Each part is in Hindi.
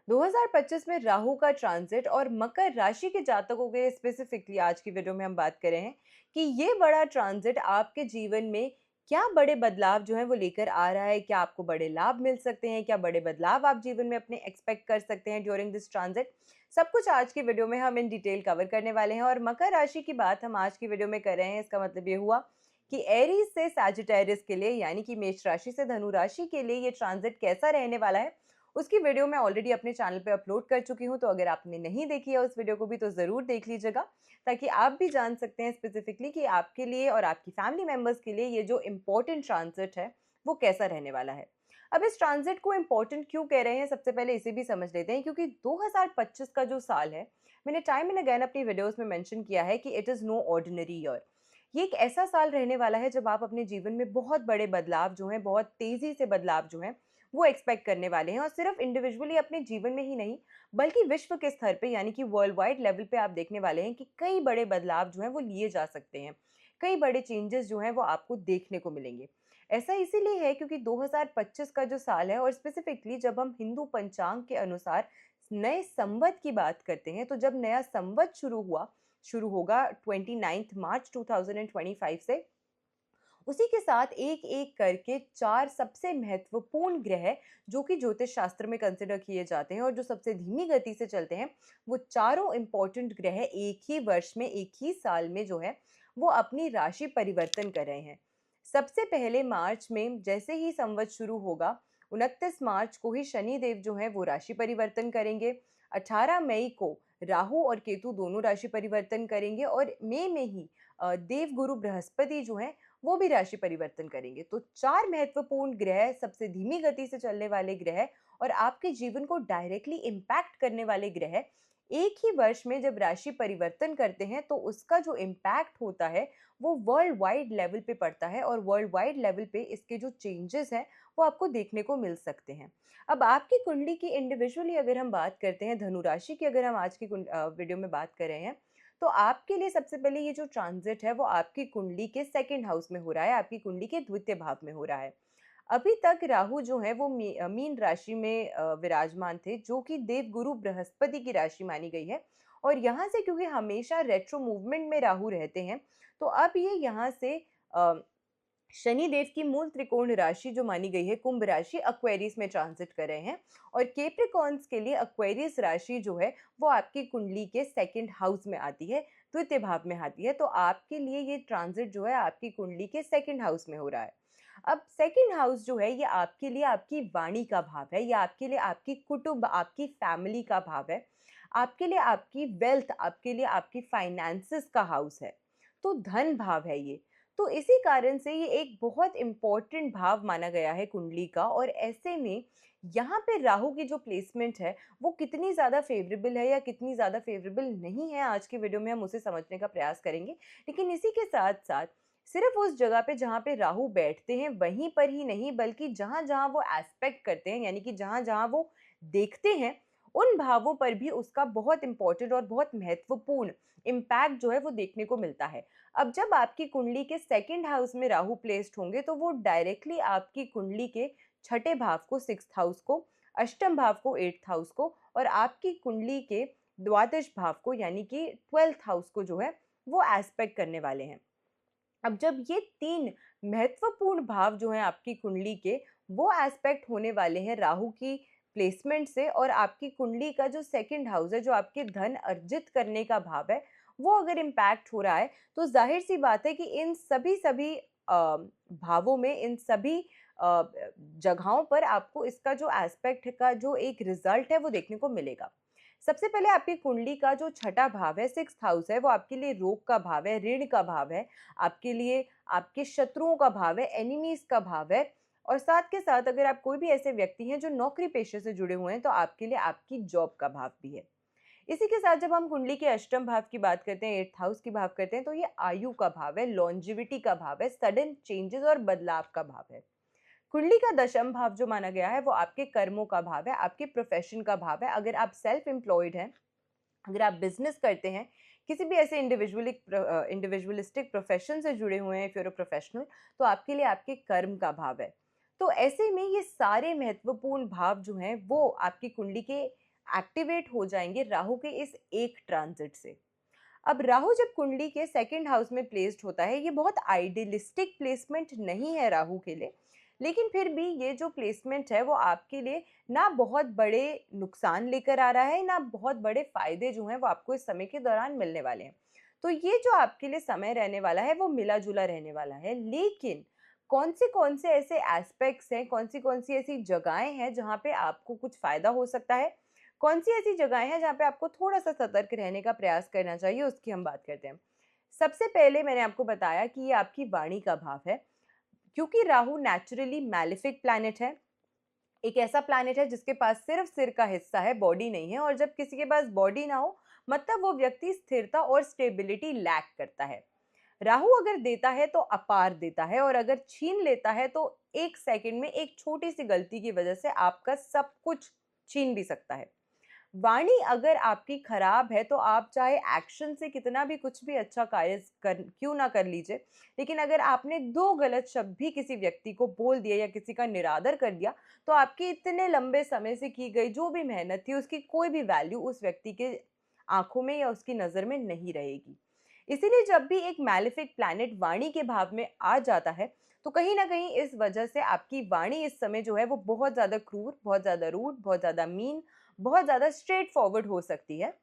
2025 में राहु का ट्रांजिट और मकर राशि के जातकों के स्पेसिफिकली आज की वीडियो में हम बात कर रहे हैं कि ये बड़ा ट्रांजिट आपके जीवन में क्या बड़े बदलाव जो है वो लेकर आ रहा है। क्या आपको बड़े लाभ मिल सकते हैं, क्या बड़े बदलाव आप जीवन में अपने एक्सपेक्ट कर सकते हैं ड्यूरिंग दिस ट्रांजिट। सब कुछ आज की वीडियो में हम इन डिटेल कवर करने वाले हैं। और मकर राशि की बात हम आज की वीडियो में कर रहे हैं, इसका मतलब ये हुआ कि एरीज से सैजिटेरियस के लिए यानी कि मेष राशि से धनु राशि के लिए ये ट्रांजिट कैसा रहने वाला है उसकी वीडियो मैं ऑलरेडी अपने चैनल पे अपलोड कर चुकी हूँ। तो अगर आपने नहीं देखी है उस वीडियो को भी तो ज़रूर देख लीजिएगा, ताकि आप भी जान सकते हैं स्पेसिफिकली कि आपके लिए और आपकी फैमिली मेम्बर्स के लिए ये जो इम्पोर्टेंट ट्रांजिट है वो कैसा रहने वाला है। अब इस ट्रांजिट को इम्पोर्टेंट क्यों कह रहे हैं, सबसे पहले इसे भी समझ लेते हैं। क्योंकि 2025 का जो साल है, मैंने टाइम एंड अगेन अपनी वीडियोस में मेंशन किया है कि it is no ordinary year. ये एक ऐसा साल रहने वाला है जब आप अपने जीवन में बहुत बड़े बदलाव जो हैं, बहुत तेज़ी से बदलाव जो हैं वो एक्सपेक्ट करने वाले हैं। और सिर्फ इंडिविजुअली अपने जीवन में ही नहीं, बल्कि विश्व के स्तर पे यानी कि वर्ल्ड वाइड लेवल पे आप देखने वाले हैं कि कई बड़े बदलाव जो हैं वो लिए जा सकते हैं। कई बड़े चेंजेस जो हैं वो आपको देखने को मिलेंगे। ऐसा इसीलिए है क्योंकि 2025 का जो साल है, और स्पेसिफिकली जब हम हिंदू पंचांग के अनुसार नए संवत की बात करते हैं, तो जब नया संवत शुरू होगा 29 मार्च 2025 से, उसी के साथ एक एक करके चार सबसे महत्वपूर्ण ग्रह जो कि ज्योतिष शास्त्र में कंसिडर किए जाते हैं और जो सबसे धीमी गति से चलते हैं, वो चारों इंपॉर्टेंट ग्रह एक ही वर्ष में, एक ही साल में जो है वो अपनी राशि परिवर्तन कर रहे हैं। सबसे पहले मार्च में जैसे ही संवत शुरू होगा, 29 मार्च को ही शनि देव जो है वो राशि परिवर्तन करेंगे। 18 मई को राहु और केतु दोनों राशि परिवर्तन करेंगे, और मई में ही देव गुरु बृहस्पति जो है वो भी राशि परिवर्तन करेंगे। तो चार महत्वपूर्ण ग्रह, सबसे धीमी गति से चलने वाले ग्रह और आपके जीवन को डायरेक्टली इम्पैक्ट करने वाले ग्रह एक ही वर्ष में जब राशि परिवर्तन करते हैं, तो उसका जो इम्पैक्ट होता है वो वर्ल्ड वाइड लेवल पे पड़ता है। और वर्ल्ड वाइड लेवल पे इसके जो चेंजेस हैं वो आपको देखने को मिल सकते हैं। अब आपकी कुंडली की इंडिविजुअली अगर हम बात करते हैं, धनु राशि की अगर हम आज की वीडियो में बात कर रहे हैं, तो आपके लिए सबसे पहले ये जो ट्रांजिट है वो आपकी कुंडली के सेकंड हाउस में हो रहा है, आपकी कुंडली के द्वितीय भाव में हो रहा है। अभी तक राहु जो है वो मीन राशि में विराजमान थे, जो कि देवगुरु बृहस्पति की राशि मानी गई है। और यहाँ से क्योंकि हमेशा रेट्रो मूवमेंट में राहु रहते हैं, तो अब ये यहाँ से अ, शनि देव की मूल त्रिकोण राशि जो मानी गई है कुंभ राशि, अक्वेरियस में ट्रांजिट कर रहे हैं। और केप्रिकॉन्स के लिए अक्वेरियस राशि जो है वो आपकी कुंडली के सेकंड हाउस में आती है, द्वितीय भाव में आती है। तो आपके लिए ये ट्रांजिट जो है आपकी कुंडली के सेकंड हाउस में हो रहा है। अब सेकंड हाउस जो है ये आपके लिए आपकी वाणी का भाव है, या आपके लिए आपकी कुटुंब, आपकी फैमिली का भाव है, आपके लिए आपकी वेल्थ, आपके लिए आपकी फाइनेंसेस का हाउस है। तो धन भाव है ये। तो इसी कारण से ये एक बहुत इम्पोर्टेंट भाव माना गया है कुंडली का। और ऐसे में यहाँ पे राहु की जो प्लेसमेंट है वो कितनी ज़्यादा फेवरेबल है या कितनी ज़्यादा फेवरेबल नहीं है, आज की वीडियो में हम उसे समझने का प्रयास करेंगे। लेकिन इसी के साथ साथ सिर्फ उस जगह पे जहाँ पे राहु बैठते हैं वहीं पर ही नहीं, बल्कि जहाँ जहाँ वो एस्पेक्ट करते हैं यानी कि जहाँ जहाँ वो देखते हैं, उन भावों पर भी उसका बहुत इंपॉर्टेंट और बहुत महत्वपूर्ण इम्पैक्ट जो है वो देखने को मिलता है। अब जब आपकी कुंडली के सेकंड हाउस में राहु प्लेस्ड होंगे, तो वो डायरेक्टली आपकी कुंडली के छठे भाव को, सिक्स्थ हाउस को, अष्टम भाव को, एट्थ हाउस को, और आपकी कुंडली के द्वादश भाव को यानी कि ट्वेल्थ हाउस को जो है वो एस्पेक्ट करने वाले हैं। अब जब ये तीन महत्वपूर्ण भाव जो हैं आपकी कुंडली के, वो एस्पेक्ट होने वाले हैं राहु की प्लेसमेंट से, और आपकी कुंडली का जो सेकंड हाउस है, जो आपके धन अर्जित करने का भाव है, वो अगर इम्पैक्ट हो रहा है, तो जाहिर सी बात है कि इन सभी भावों में, इन सभी जगहों पर आपको इसका जो एस्पेक्ट का जो एक रिजल्ट है वो देखने को मिलेगा। सबसे पहले आपकी कुंडली का जो छठा भाव है, सिक्स्थ हाउस है, वो आपके लिए रोग का भाव है, ऋण का भाव है, आपके लिए आपके शत्रुओं का भाव है, एनिमीज का भाव है। और साथ के साथ अगर आप कोई भी ऐसे व्यक्ति हैं जो नौकरी पेशे से जुड़े हुए हैं, तो आपके लिए आपकी जॉब का भाव भी है। इसी के साथ जब हम कुंडली के अष्टम भाव की बात करते हैं, एट्थ हाउस की भाव करते हैं, तो ये आयु का भाव है, लॉन्जिविटी का भाव है, सडन चेंजेस और बदलाव का भाव है। कुंडली का दशम भाव जो माना गया है वो आपके कर्मों का भाव है, आपके प्रोफेशन का भाव है। अगर आप सेल्फ एम्प्लॉयड हैं, अगर आप बिजनेस करते हैं, किसी भी ऐसे इंडिविजुअलिस्टिक प्रोफेशन से जुड़े हुए हैं, इफ यूर अ प्रोफेशनल, तो आपके लिए आपके कर्म का भाव है। तो ऐसे में ये सारे महत्वपूर्ण भाव जो हैं वो आपकी कुंडली के एक्टिवेट हो जाएंगे राहु के इस एक ट्रांजिट से। अब राहु जब कुंडली के सेकंड हाउस में प्लेस्ड होता है, ये बहुत आइडियलिस्टिक प्लेसमेंट नहीं है राहु के लिए, लेकिन फिर भी ये जो प्लेसमेंट है वो आपके लिए ना बहुत बड़े नुकसान लेकर आ रहा है, ना बहुत बड़े फायदे जो हैं वो आपको इस समय के दौरान मिलने वाले हैं। तो ये जो आपके लिए समय रहने वाला है वो मिला जुला रहने वाला है, लेकिन कौन से ऐसे एस्पेक्ट्स हैं, कौन सी ऐसी जगहें हैं जहाँ पे आपको कुछ फायदा हो सकता है, कौन सी ऐसी जगहें हैं जहाँ पे आपको थोड़ा-सा सतर्क रहने का प्रयास करना चाहिए, उसकी हम बात करते हैं। सबसे पहले मैंने आपको बताया कि ये आपकी वाणी का भाव है, क्योंकि राहु नेचुरली मैलेफिक प्लैनेट है, एक ऐसा प्लैनेट है जिसके पास सिर्फ सिर का हिस्सा है, बॉडी नहीं है, और जब किसी के पास बॉडी ना हो, मतलब वो व्यक्ति स्थिरता और स्टेबिलिटी लैक करता है। राहु अगर देता है तो अपार देता है, और अगर छीन लेता है तो 1 सेकंड में एक छोटी-सी गलती की वजह से आपका सब कुछ छीन भी सकता है। वाणी अगर आपकी खराब है तो आप चाहे एक्शन से कितना भी कुछ भी अच्छा कार्य कर क्यों ना कर लीजिए, लेकिन अगर आपने 2 गलत शब्द भी किसी व्यक्ति को बोल दिया या किसी का निरादर कर दिया, तो आपकी इतने लंबे समय से की गई जो भी मेहनत थी उसकी कोई भी वैल्यू उस व्यक्ति के आँखों में या उसकी नज़र में नहीं रहेगी। इसीलिए जब भी एक मैलेफिक प्लैनेट वाणी के भाव में आ जाता है, तो कहीं न कहीं इस वजह से आपकी वाणी इस समय जो है वो बहुत ज़्यादा क्रूर, बहुत ज़्यादा रूड, बहुत ज़्यादा मीन, बहुत ज़्यादा स्ट्रेट फॉरवर्ड हो सकती है।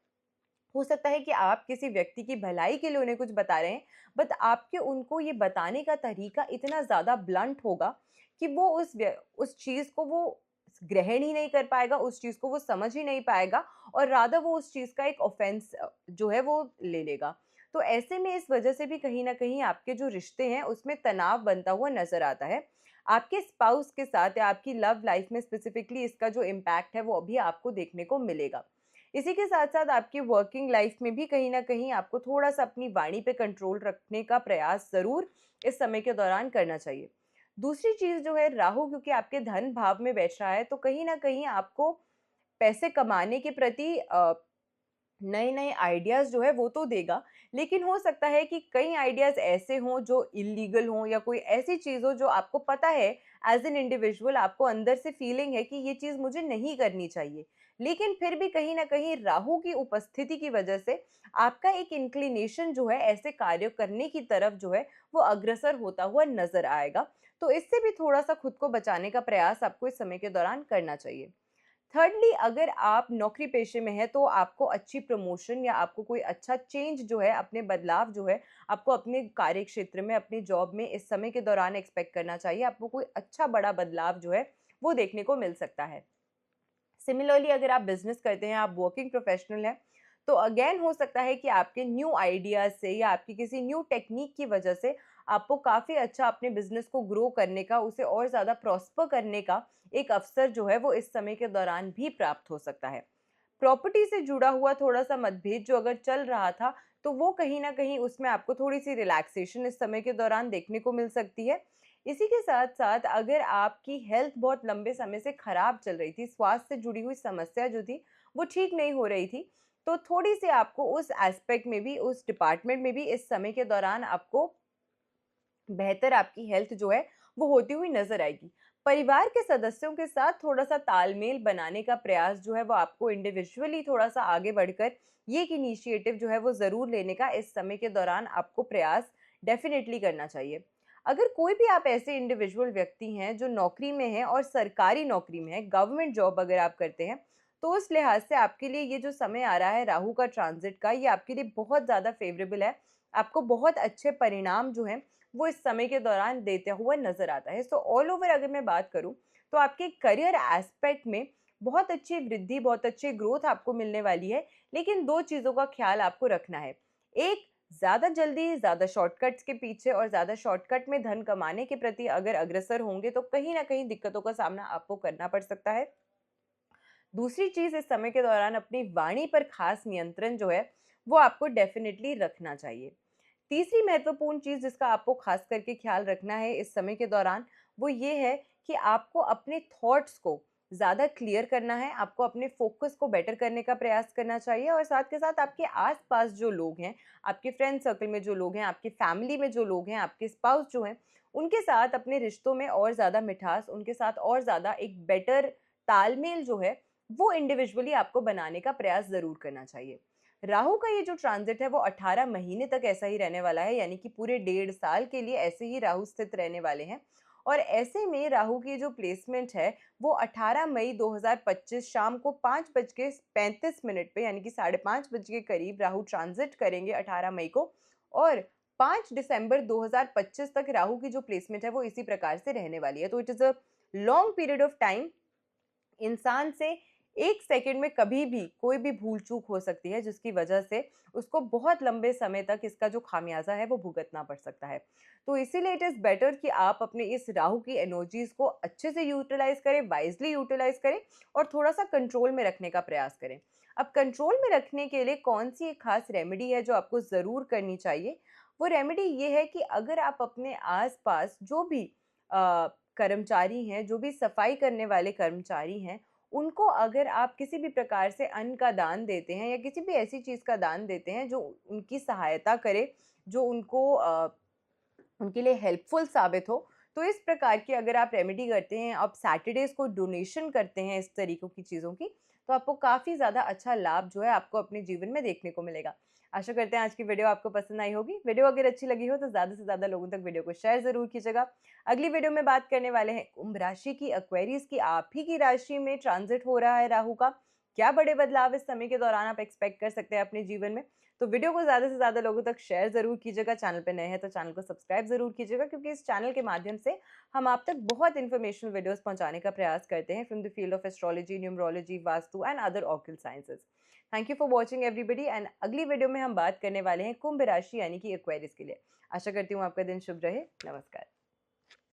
हो सकता है कि आप किसी व्यक्ति की भलाई के लिए उन्हें कुछ बता रहे हैं, बट आपके उनको ये बताने का तरीका इतना ज़्यादा ब्लंट होगा कि वो उस चीज़ को वो ग्रहण ही नहीं कर पाएगा, उस चीज़ को वो समझ ही नहीं पाएगा, और रादर वो उस चीज़ का एक ऑफेंस जो है वो ले लेगा। तो ऐसे में इस वजह से भी कहीं न कहीं आपके जो रिश्ते हैं उसमें तनाव बनता हुआ नज़र आता है। आपके स्पाउस के साथ या आपकी लव लाइफ में स्पेसिफिकली इसका जो इम्पैक्ट है वो अभी आपको देखने को मिलेगा। इसी के साथ-साथ आपकी वर्किंग लाइफ में भी कहीं न कहीं आपको थोड़ा-सा अपनी वाणी पे कंट्रोल रखने का प्रयास ज़रूर इस समय के दौरान करना चाहिए। दूसरी चीज़ जो है, राहु क्योंकि आपके धन भाव में बैठ रहा है, तो कहीं न कहीं आपको पैसे कमाने के प्रति नए-नए आइडियाज़ जो है वो तो देगा, लेकिन हो सकता है कि कई आइडियाज़ ऐसे हों जो इल्लीगल हों, या कोई ऐसी चीज़ हो जो आपको पता है एज़ एन इंडिविजुअल, आपको अंदर से फीलिंग है कि ये चीज़ मुझे नहीं करनी चाहिए। लेकिन फिर भी कहीं न कहीं राहु की उपस्थिति की वजह से आपका एक इंक्लिनेशन जो है ऐसे कार्य करने की तरफ जो है वो अग्रसर होता हुआ नज़र आएगा। तो इससे भी थोड़ा-सा खुद को बचाने का प्रयास आपको इस समय के दौरान करना चाहिए। थर्डली, अगर आप नौकरी पेशे में हैं तो आपको अच्छी प्रमोशन या आपको कोई अच्छा चेंज जो है, अपने बदलाव जो है, आपको अपने कार्य क्षेत्र में, अपनी जॉब में इस समय के दौरान एक्सपेक्ट करना चाहिए। आपको कोई अच्छा बड़ा बदलाव जो है वो देखने को मिल सकता है। सिमिलरली अगर आप बिजनेस करते हैं, आप वर्किंग प्रोफेशनल हैं, तो अगेन हो सकता है कि आपके न्यू आइडियाज़ से या आपकी किसी न्यू टेक्नीक की वजह से आपको काफ़ी अच्छा अपने बिजनेस को ग्रो करने का, उसे और ज़्यादा प्रॉस्पर करने का एक अवसर जो है वो इस समय के दौरान भी प्राप्त हो सकता है। प्रॉपर्टी से जुड़ा हुआ थोड़ा-सा मतभेद जो अगर चल रहा था, तो वो कहीं न कहीं उसमें आपको थोड़ी-सी रिलैक्सेशन इस समय के दौरान देखने को मिल सकती है। इसी के साथ-साथ अगर आपकी हेल्थ बहुत लंबे समय से खराब चल रही थी, स्वास्थ्य से जुड़ी हुई समस्या जो थी, वो ठीक नहीं हो रही थी, तो थोड़ी-सी आपको उस एस्पेक्ट में भी, उस डिपार्टमेंट में भी इस समय के दौरान आपको बेहतर आपकी हेल्थ जो है वो होती हुई नज़र आएगी। परिवार के सदस्यों के साथ थोड़ा-सा तालमेल बनाने का प्रयास जो है वो आपको इंडिविजुअली थोड़ा-सा आगे बढ़कर ये एक इनिशिएटिव जो है वो ज़रूर लेने का इस समय के दौरान आपको प्रयास डेफ़िनेटली करना चाहिए। अगर कोई भी आप ऐसे इंडिविजुअल व्यक्ति हैं जो नौकरी में हैं और सरकारी नौकरी में हैं, गवर्नमेंट जॉब अगर आप करते हैं, तो उस लिहाज से आपके लिए ये जो समय आ रहा है राहु का ट्रांज़िट का, ये आपके लिए बहुत ज़्यादा फ़ेवरेबल है। आपको बहुत अच्छे परिणाम जो हैं वो इस समय के दौरान देता हुआ नज़र आता है। सो ऑल ओवर अगर मैं बात करूँ, तो आपके करियर एस्पेक्ट में बहुत अच्छी वृद्धि, बहुत अच्छी ग्रोथ आपको मिलने वाली है, लेकिन 2 चीज़ों का ख़्याल आपको रखना है। एक, ज़्यादा जल्दी, ज़्यादा शॉर्टकट्स के पीछे और ज़्यादा शॉर्टकट में धन कमाने के प्रति अगर अग्रसर होंगे, तो कहीं न कहीं दिक्कतों का सामना आपको करना पड़ सकता है। दूसरी चीज़, इस समय के दौरान अपनी वाणी पर ख़ास नियंत्रण जो है, वो आपको डेफ़िनिटली रखना चाहिए। तीसरी महत्वपूर्ण चीज़ जिसका आपको खास करके ख़्याल रखना है इस समय के दौरान, वो ये है कि आपको अपने थॉट्स को ज़्यादा क्लियर करना है, आपको अपने फ़ोकस को बेटर करने का प्रयास करना चाहिए, और साथ के साथ आपके आस-पास जो लोग हैं, आपके फ्रेंड सर्कल में जो लोग हैं, आपकी फैमिली में जो लोग हैं, आपके स्पाउस जो हैं, उनके साथ अपने रिश्तों में और ज़्यादा मिठास, उनके साथ और ज़्यादा एक बेटर तालमेल जो है, वो इंडिविजुअली आपको बनाने का प्रयास ज़रूर करना चाहिए। राहु का ये जो ट्रांज़िट है वो 18 महीने तक ऐसा ही रहने वाला है, यानी कि पूरे 1.5 साल के लिए ऐसे ही राहु स्थित रहने वाले हैं। और ऐसे में राहु की जो प्लेसमेंट है वो 18 मई 2025 शाम को 5:35 पे, यानी कि 5:30 के करीब राहु ट्रांज़िट करेंगे 18 मई को। और 5 दिसंबर 2025 तक राहु की जो प्लेसमेंट है वो इसी प्रकार से रहने वाली है। तो it is a long period of time. इंसान से 1 सेकंड में कभी भी कोई भी भूल-चूक हो सकती है, जिसकी वजह से उसको बहुत लंबे समय तक इसका जो खामियाज़ा है वो भुगतना पड़ सकता है। तो इसीलिए इट इज़ बेटर कि आप अपने इस राहु की एनर्जीज़ को अच्छे से यूटिलाइज़ करें, वाइज़ली यूटिलाइज़ करें और थोड़ा-सा कंट्रोल में रखने का प्रयास करें। अब कंट्रोल में रखने के लिए कौन-सी एक खास रेमेडी है जो आपको ज़रूर करनी चाहिए? वो रेमेडी ये है कि अगर आप अपने आस-पास जो भी कर्मचारी हैं, जो भी सफाई करने वाले कर्मचारी हैं, उनको अगर आप किसी भी प्रकार से अन्न का दान देते हैं या किसी भी ऐसी चीज़ का दान देते हैं जो उनकी सहायता करे, जो उनको उनके लिए हेल्पफुल साबित हो, तो इस प्रकार की अगर आप रेमेडी करते हैं, आप सैटरडेज़ को डोनेशन करते हैं इस तरीकों की चीज़ों की, तो आपको काफ़ी ज़्यादा अच्छा लाभ जो है आपको अपने जीवन में देखने को मिलेगा। आशा करते हैं आज की वीडियो आपको पसंद आई होगी। वीडियो अगर अच्छी लगी हो तो ज़्यादा से ज़्यादा लोगों तक वीडियो को शेयर ज़रूर कीजिएगा। अगली वीडियो में बात करने वाले हैं कुंभ राशि की, एक्वेरियस की, आप ही की राशि में ट्रांज़िट हो रहा है राहु का। क्या बड़े बदलाव इस समय के दौरान आप एक्सपेक्ट कर सकते हैं अपने जीवन में? तो वीडियो को ज़्यादा से ज़्यादा लोगों तक शेयर ज़रूर कीजिएगा। चैनल पे नए हैं तो चैनल को सब्सक्राइब ज़रूर कीजिएगा, क्योंकि इस चैनल के माध्यम से हम आप तक बहुत इन्फॉर्मेशनल वीडियोस पहुंचाने का प्रयास करते हैं from the field of astrology, numerology, vastu and other occult sciences. Thank you for watching everybody and अगली वीडियो में हम बात करने वाले हैं कुंभ राशि यानी कि एक्वेरियस के लिए। आशा करती हूँ आपका दिन शुभ रहे। नमस्कार।